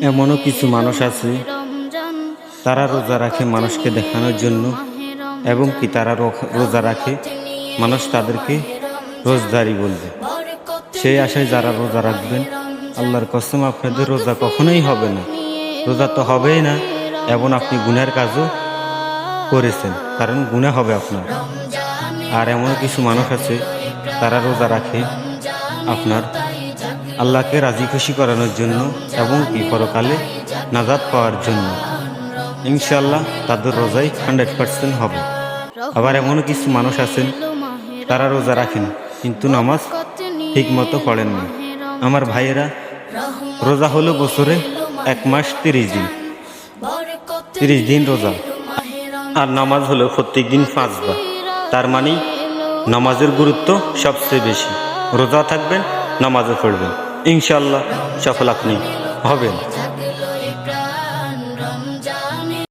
এমনও কিছু মানুষ আছে তারা রোজা রাখে মানুষকে দেখানোর জন্য, এবং কি তারা রোজা রাখে মানুষ তাদেরকে রোজদারি বলবে। সেই আশায় যারা রোজা রাখবেন, আল্লাহর কসম আপনাদের রোজা কখনোই হবে না, রোজা তো হবেই না, এবং আপনি গুনার কাজও করেছেন, কারণ গুনাহ হবে আপনার। আর এমন কিছু মানুষ আছে তারা রোজা রাখে আপনার আল্লাহকে রাজি খুশি করানোর জন্য, এবং কি পরকালে নাজাত পাওয়ার জন্য। ইনশাআল্লাহ তাদের রোজাই 100% হবে। আবার এমন কিছু মানুষ আছেন তারা রোজা রাখেন কিন্তু নামাজ ঠিক মতো পড়েন না। আমার ভাইয়েরা, রোজা হলো বছরে 1 মাস 30 দিন রোজা, আর নামাজ হলো প্রত্যেক দিন 5 বার। তার মানে নামাজের গুরুত্ব সবচেয়ে বেশি। রোজা থাকবেন, নামাজও পড়বেন, ইনশাআল্লাহ সফল আপনি হবেন।